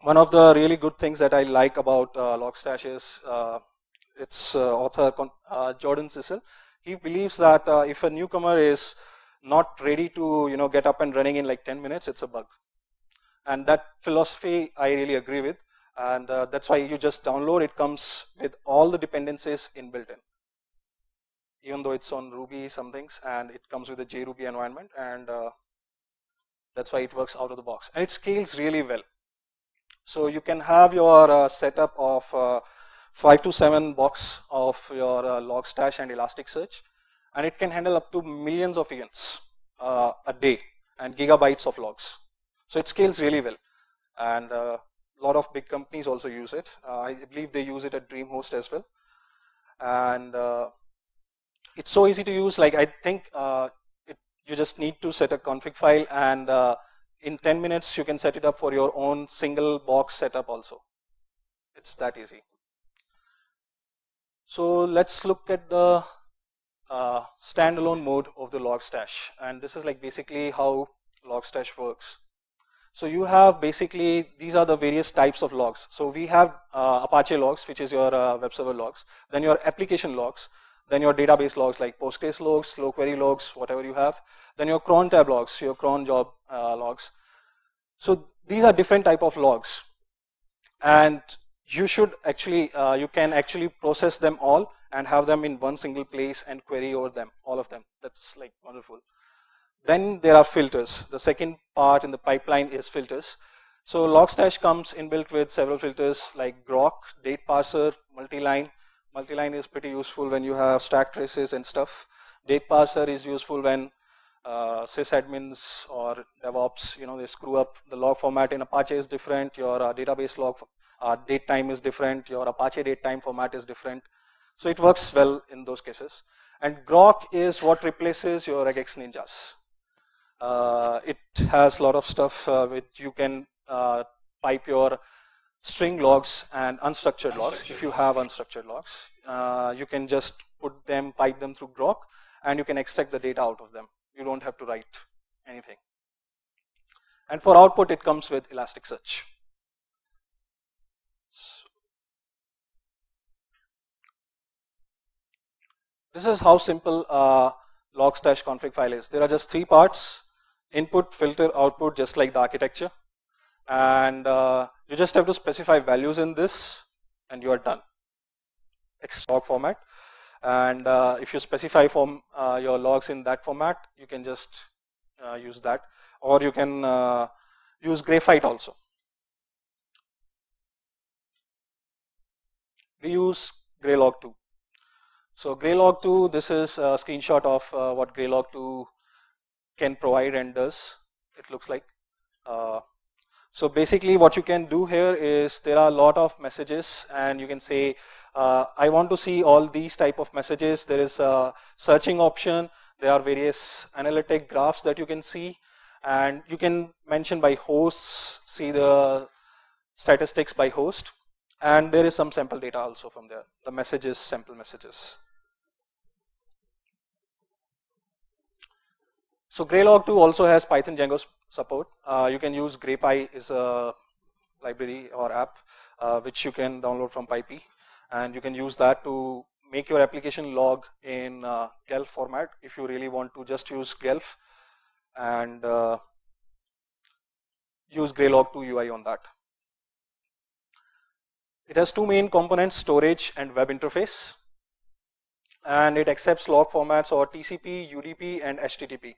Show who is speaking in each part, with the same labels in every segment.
Speaker 1: One of the really good things that I like about Logstash is its author, Jordan Cecil. He believes that if a newcomer is not ready to get up and running in like 10 minutes, it's a bug. And that philosophy I really agree with. And that's why you just download. It comes with all the dependencies inbuilt in. Even though it's on Ruby some things, and it comes with a JRuby environment, and that's why it works out of the box. And it scales really well. So you can have your setup of 5 to 7 box of your Logstash and Elasticsearch, and it can handle up to millions of events a day and gigabytes of logs. So it scales really well, and a lot of big companies also use it. I believe they use it at DreamHost as well, and it's so easy to use. Like I think you just need to set a config file, and in 10 minutes you can set it up for your own single box setup also. It's that easy. So let's look at the standalone mode of the Logstash, and this is like basically how Logstash works. So you have basically, these are the various types of logs. So we have Apache logs, which is your web server logs, then your application logs, then your database logs like Postgres logs, slow query logs, whatever you have, then your cron tab logs, your cron job logs. So these are different type of logs, and you should actually, you can actually process them all and have them in one single place and query over them, all of them. That's like wonderful. Then there are filters. The second part in the pipeline is filters. So Logstash comes inbuilt with several filters like grok, date parser, multiline. Multiline is pretty useful when you have stack traces and stuff. Date parser is useful when sysadmins or DevOps, they screw up. The log format in Apache is different. Your database log date time is different. Your Apache date time format is different. So it works well in those cases. And grok is what replaces your regex ninjas. It has a lot of stuff which you can pipe your string logs and unstructured logs. If you have unstructured logs, you can just pipe them through grok, and you can extract the data out of them. You don't have to write anything. And for output, it comes with Elasticsearch. This is how simple Logstash config file is. There are just 3 parts: input, filter, output, just like the architecture. And you just have to specify values in this, and you are done. Log format. And if you specify your logs in that format, you can just use that, or you can use Graphite also. We use Graylog 2. So Graylog 2, this is a screenshot of what Graylog 2 can provide and does. It looks like. So basically what you can do here is there are a lot of messages, and you can say, I want to see all these type of messages. There is a searching option. There are various analytic graphs that you can see, and you can mention by hosts, see the statistics by host, and there is some sample data also from there. The messages, sample messages. So Graylog 2 also has Python Django support. You can use GrayPy is a library or app which you can download from PyPy, and you can use that to make your application log in Gelf format if you really want to just use Gelf and use Graylog 2 UI on that. It has 2 main components: storage and web interface, and it accepts log formats or TCP, UDP, and HTTP.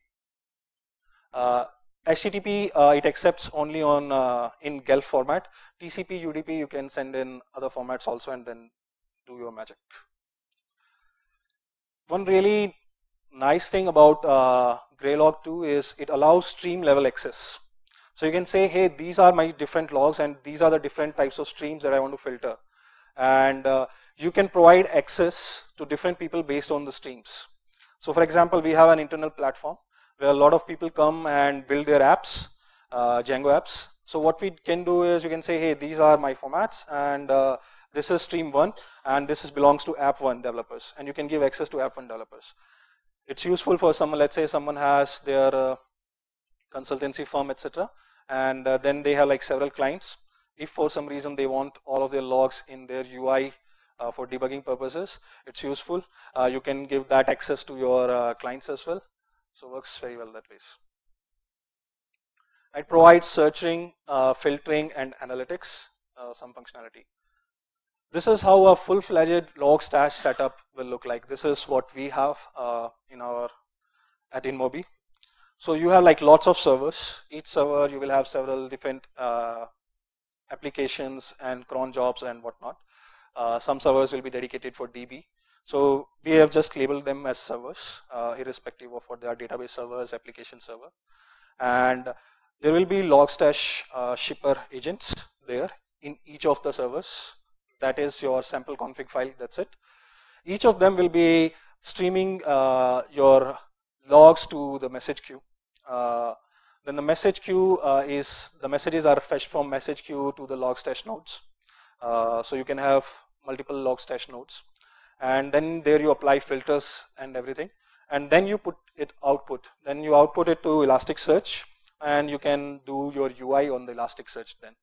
Speaker 1: HTTP it accepts only on in Gelf format. TCP, UDP you can send in other formats also, and then do your magic. One really nice thing about Graylog 2 is it allows stream level access. So you can say, hey, these are my different logs, and these are the different types of streams that I want to filter, and you can provide access to different people based on the streams. So for example, we have an internal platform where a lot of people come and build their apps, Django apps. So what we can do is you can say, hey, these are my formats, and this is stream 1, and this belongs to app 1 developers, and you can give access to app 1 developers. It's useful for someone, let's say someone has their consultancy firm, etc., and then they have like several clients. if for some reason they want all of their logs in their UI for debugging purposes, it's useful. You can give that access to your clients as well. So it works very well that way. It provides searching, filtering, and analytics, some functionality. This is how a full-fledged Logstash setup will look like. This is what we have at Inmobi. So you have like lots of servers. Each server you will have several different applications and cron jobs and whatnot. Some servers will be dedicated for DB. So we have just labeled them as servers, irrespective of what they are, database servers, application server. And there will be Logstash shipper agents there in each of the servers. That is your sample config file, that's it. Each of them will be streaming your logs to the message queue. Then the message queue the messages are fetched from message queue to the Logstash nodes. So you can have multiple Logstash nodes. And then there you apply filters and everything. And then you put it output. Then you output it to Elasticsearch, and you can do your UI on the Elasticsearch then.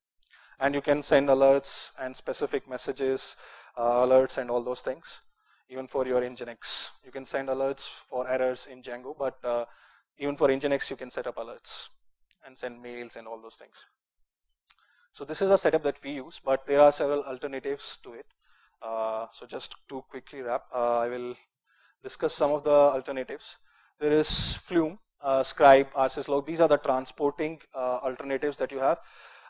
Speaker 1: And you can send alerts and specific messages, alerts and all those things, even for your Nginx. You can send alerts for errors in Django, but even for Nginx you can set up alerts and send mails and all those things. So this is a setup that we use, but there are several alternatives to it. So just to quickly wrap, I will discuss some of the alternatives. There is Flume, Scribe, RSSLog. These are the transporting alternatives that you have.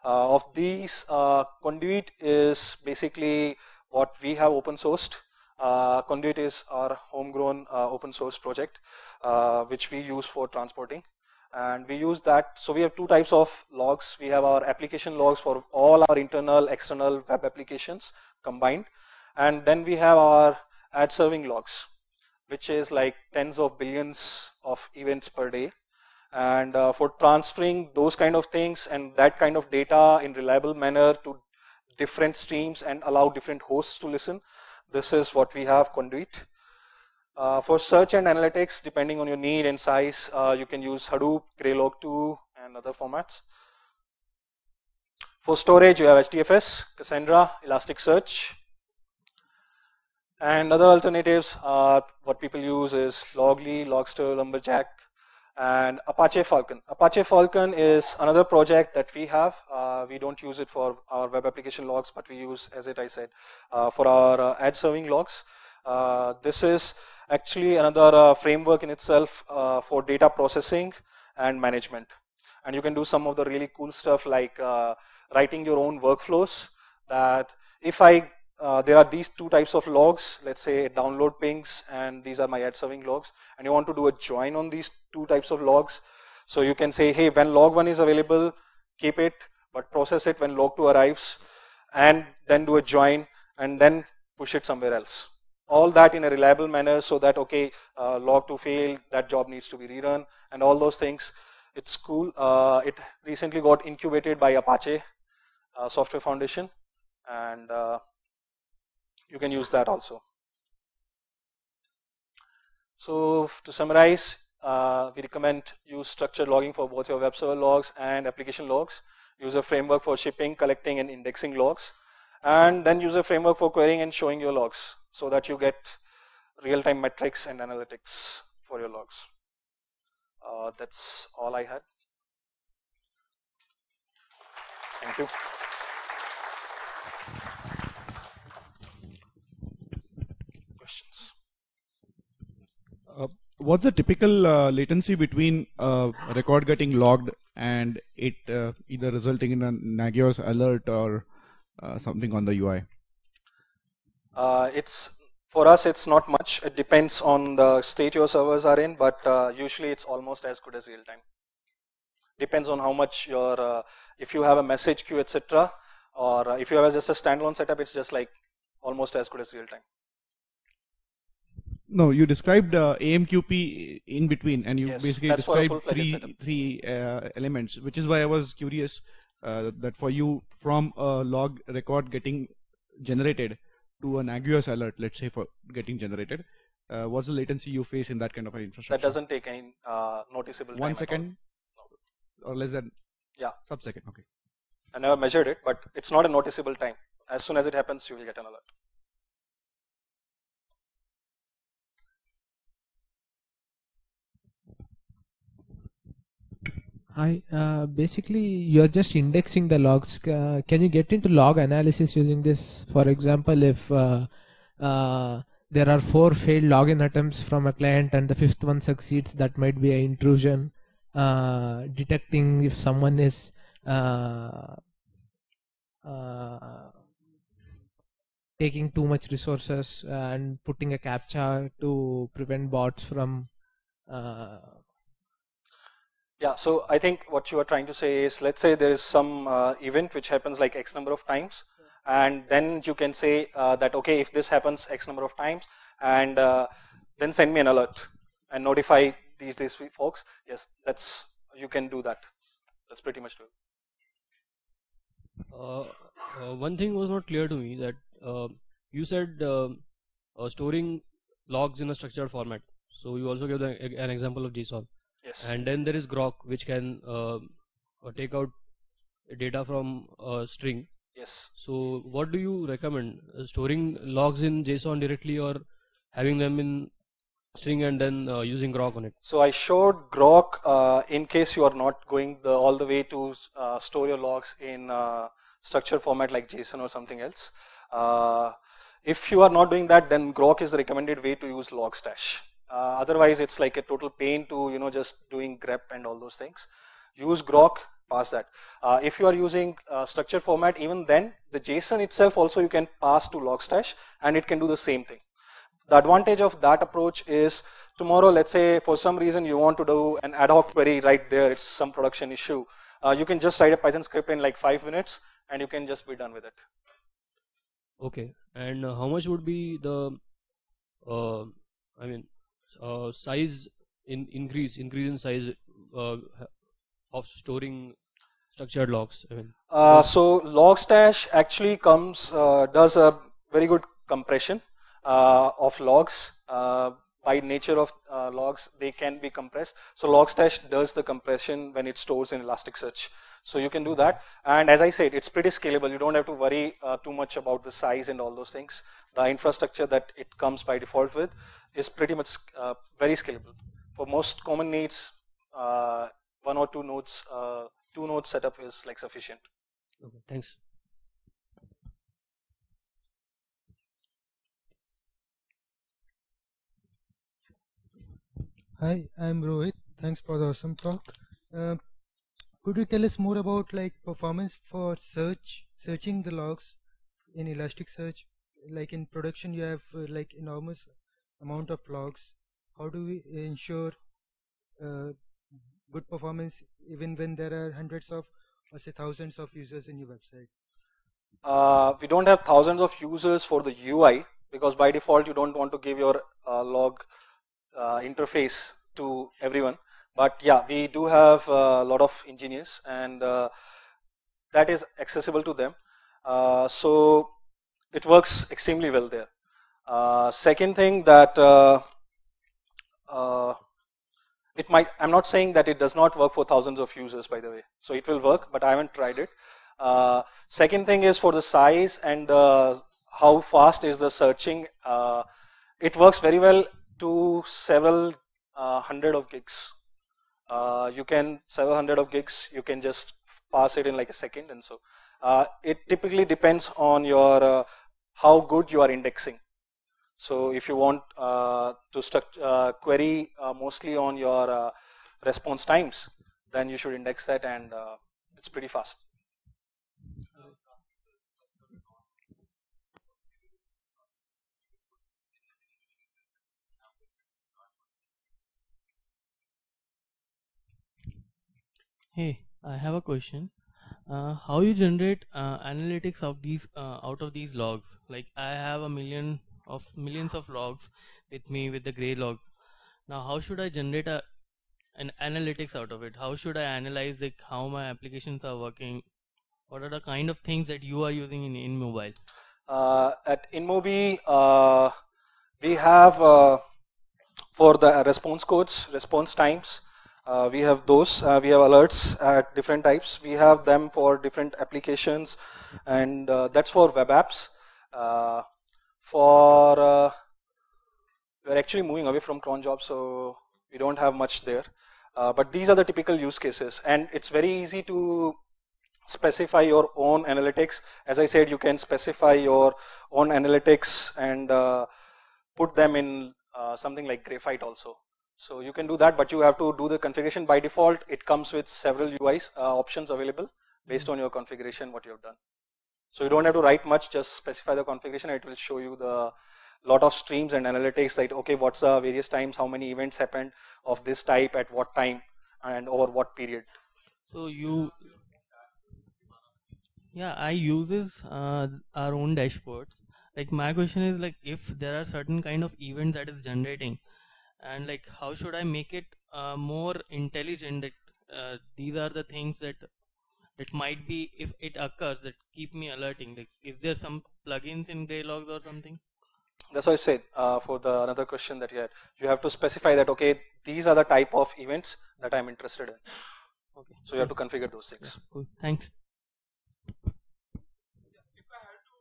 Speaker 1: Of these, Conduit is basically what we have open sourced. Conduit is our homegrown open source project, which we use for transporting. And we use that. So we have two types of logs. We have our application logs for all our internal, external web applications combined. And then we have our ad serving logs, which is like tens of billions of events per day. And for transferring those kind of things and that kind of data in reliable manner to different streams and allow different hosts to listen, this is what we have, Conduit. For search and analytics, depending on your need and size, you can use Hadoop, Graylog 2, and other formats. For storage, you have HDFS, Cassandra, Elasticsearch. And other alternatives, what people use is Loggly, Logster, Lumberjack, and Apache Falcon. Apache Falcon is another project that we have. We don't use it for our web application logs, but we use, as I said, for our ad serving logs. This is actually another framework in itself for data processing and management. And you can do some of the really cool stuff like writing your own workflows. That if there are these two types of logs, let's say download pings, and these are my ad serving logs, and you want to do a join on these two types of logs. So you can say, hey, when log 1 is available, keep it, but process it when log 2 arrives, and then do a join, and then push it somewhere else. All that in a reliable manner so that, okay, log 2 failed, that job needs to be rerun, and all those things. It's cool. It recently got incubated by Apache Software Foundation, and you can use that also. So to summarize, we recommend use structured logging for both your web server logs and application logs. Use a framework for shipping, collecting, and indexing logs. And then use a framework for querying and showing your logs so that you get real-time metrics and analytics for your logs. That's all I had. Thank you. Questions?
Speaker 2: What's the typical latency between a record getting logged and it either resulting in a Nagios alert or something on the UI?
Speaker 1: For us, it's not much. It depends on the state your servers are in, but usually it's almost as good as real time. Depends on how much your, if you have a message queue, etc., or if you have just a standalone setup, it's just like almost as good as real time.
Speaker 2: No, you described AMQP in between, and you basically described three elements, which is why I was curious that for you, from a log record getting generated to an Nagios alert, let's say, for getting generated, what's the latency you face in that kind of an infrastructure?
Speaker 1: That doesn't take any noticeable time.
Speaker 2: 1 second?
Speaker 1: No.
Speaker 2: Or less than?
Speaker 1: Yeah.
Speaker 2: Sub-second, okay.
Speaker 1: I never measured it, but it's not a noticeable time. As soon as it happens, you will get an alert.
Speaker 3: Hi, basically you're just indexing the logs. Can you get into log analysis using this? For example, if there are 4 failed login attempts from a client and the 5th one succeeds, that might be an intrusion. Detecting if someone is taking too much resources and putting a captcha to prevent bots from
Speaker 1: yeah, so I think what you are trying to say is, let's say there is some event which happens like X number of times, and then you can say that, okay, if this happens X number of times, and then send me an alert and notify these folks. Yes, you can do that. That's pretty much true.
Speaker 4: One thing was not clear to me, that you said storing logs in a structured format. So you also gave an example of JSON.
Speaker 1: Yes.
Speaker 4: And then there is Grok, which can take out data from a string.
Speaker 1: Yes.
Speaker 4: So what do you recommend? Storing logs in JSON directly, or having them in string and then using Grok on it?
Speaker 1: So I showed Grok in case you are not going all the way to store your logs in structured format like JSON or something else. If you are not doing that, then Grok is the recommended way to use Logstash. Otherwise, it's like a total pain to just doing grep and all those things. Use Grok, pass that. If you are using structured format, even then the JSON itself also you can pass to Logstash, and it can do the same thing. The advantage of that approach is, tomorrow, let's say for some reason you want to do an ad hoc query right there, it's some production issue. You can just write a Python script in like 5 minutes, and you can just be done with it.
Speaker 4: Okay, and how much would be the size increase in size of storing structured logs?
Speaker 1: So Logstash actually does a very good compression of logs. By nature of logs, they can be compressed. So Logstash does the compression when it stores in Elasticsearch. So you can do that. And as I said, it's pretty scalable. You don't have to worry too much about the size and all those things. The infrastructure that it comes by default with is pretty much very scalable. For most common needs, 1 or 2 nodes, 2-node setup is like sufficient.
Speaker 4: Okay, thanks.
Speaker 5: Hi, I'm Rohit. Thanks for the awesome talk. Could you tell us more about like performance for searching the logs in Elasticsearch? Like in production, you have like enormous amount of logs. How do we ensure good performance even when there are hundreds of, or say thousands of users in your website?
Speaker 1: We don't have thousands of users for the UI, because by default you don't want to give your log interface to everyone. But yeah, we do have a lot of engineers, and that is accessible to them. So it works extremely well there. Second thing that I'm not saying that it does not work for thousands of users, by the way. So it will work, but I haven't tried it. Second thing is for the size and how fast is the searching. It works very well to several hundred of gigs. Several hundred of gigs, you can just pass it in like a second, and so it typically depends on your how good you are indexing. So if you want to query mostly on your response times, then you should index that, and it's pretty fast.
Speaker 6: Hey, I have a question. How you generate analytics of out of these logs? Like I have millions of logs with me with the Graylog. Now, how should I generate an analytics out of it? How should I analyze how my applications are working? What are the kind of things that you are using in Inmobi?
Speaker 1: At Inmobi, we have for the response codes, response times, We have those. We have alerts at different types. We have them for different applications, and that's for web apps. We're actually moving away from cron jobs, so we don't have much there. But these are the typical use cases, and it's very easy to specify your own analytics. As I said, you can specify your own analytics and put them in something like Graphite also. So you can do that, but you have to do the configuration. By default, it comes with several UIs options available based on your configuration, what you have done. So you don't have to write much, just specify the configuration. It will show you the lot of streams and analytics, like, okay, what's the various times, how many events happened of this type at what time and over what period.
Speaker 6: So I uses our own dashboards. Like my question is like, if there are certain kind of events that is generating, and like how should I make it more intelligent that these are the things that it might be, if it occurs, that keep me alerting. Like, is there some plugins in Graylog or something?
Speaker 1: That's what I said for the another question that you had. You have to specify that, okay, these are the type of events that I'm interested in.
Speaker 6: Okay.
Speaker 1: So you have to configure those things.
Speaker 6: Yeah, cool. Thanks.
Speaker 7: If I had to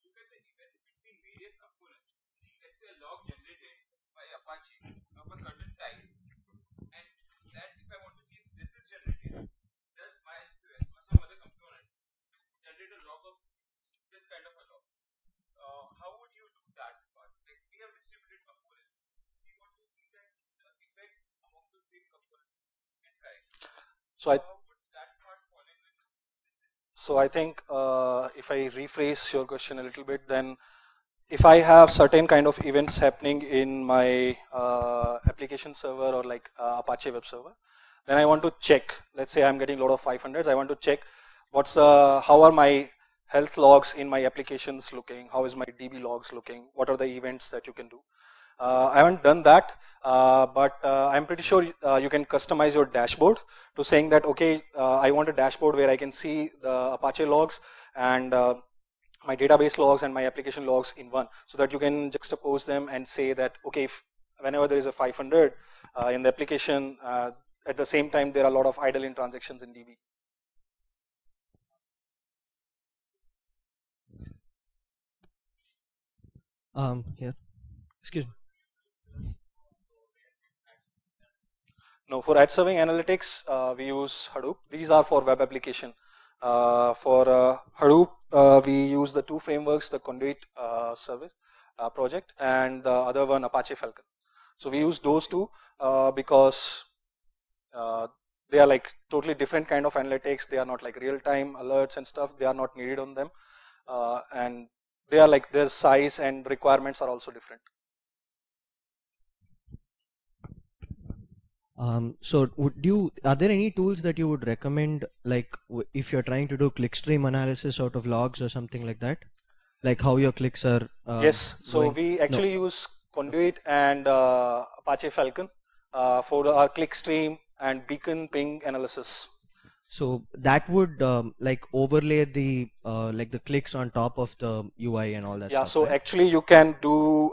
Speaker 7: look at the events between various components, let's say a log generated by Apache of a certain type, and that if I want to see if this is generated, does MySQL or some other component generate a log of this kind of a log? How would you do that part? Like, we have distributed components. We want to see that the effect among the same components is correct.
Speaker 1: So
Speaker 7: how would that part fall in with this?
Speaker 1: So I think if I rephrase your question a little bit, then if I have certain kind of events happening in my application server or like Apache web server, then I want to check. Let's say I'm getting a lot of 500s. I want to check how are my health logs in my applications looking? How is my DB logs looking? What are the events that you can do? I haven't done that, but I'm pretty sure you can customize your dashboard to saying that, okay, I want a dashboard where I can see the Apache logs and my database logs and my application logs in one, so that you can juxtapose them and say that, okay, if whenever there is a 500 in the application, at the same time there are a lot of idle in transactions in DB.
Speaker 8: Here, excuse me.
Speaker 1: No, for ad serving analytics, we use Hadoop. These are for web application. For Hadoop, we use the two frameworks, the Conduit service project and the other one, Apache Falcon. So we use those two because they are like totally different kind of analytics. They are not like real-time alerts and stuff. They are not needed on them. And they are like, their size and requirements are also different.
Speaker 8: So are there any tools that you would recommend, like if you're trying to do clickstream analysis out of logs or something like that, like how your clicks are
Speaker 1: yes, so we actually use Conduit and Apache Falcon for our clickstream and beacon ping analysis.
Speaker 8: So that would like overlay the like the clicks on top of the UI and all that stuff.
Speaker 1: Yeah, so
Speaker 8: right?
Speaker 1: actually you can do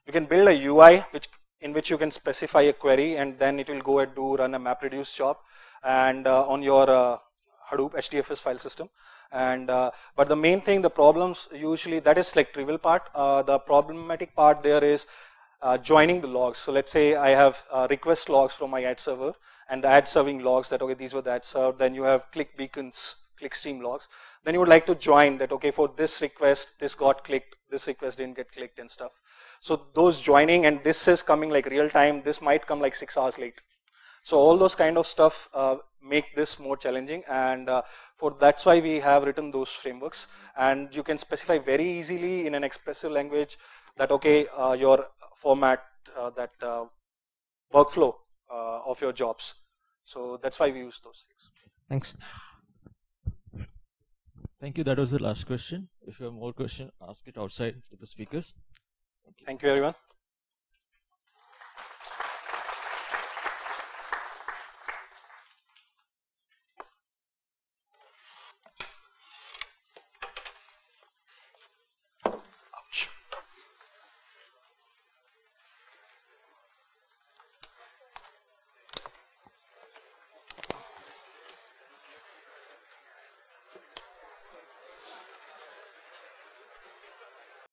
Speaker 1: you can build a UI in which you can specify a query, and then it will go and run a MapReduce job and on your Hadoop HDFS file system. And but the main thing, the problems usually, that is like trivial part. The problematic part there is joining the logs. So let's say I have request logs from my ad server and the ad serving logs that, okay, these were the ad served. Then you have click beacons, clickstream logs. Then you would like to join that, okay, for this request, this got clicked, this request didn't get clicked and stuff. So those joining, and this is coming like real time, this might come like 6 hours late. So all those kind of stuff make this more challenging, and that's why we have written those frameworks. And you can specify very easily in an expressive language that, okay, your format, that workflow of your jobs. So that's why we use those things.
Speaker 8: Thanks.
Speaker 9: Thank you. That was the last question. If you have more questions, ask it outside to the speakers.
Speaker 1: Thank you, everyone.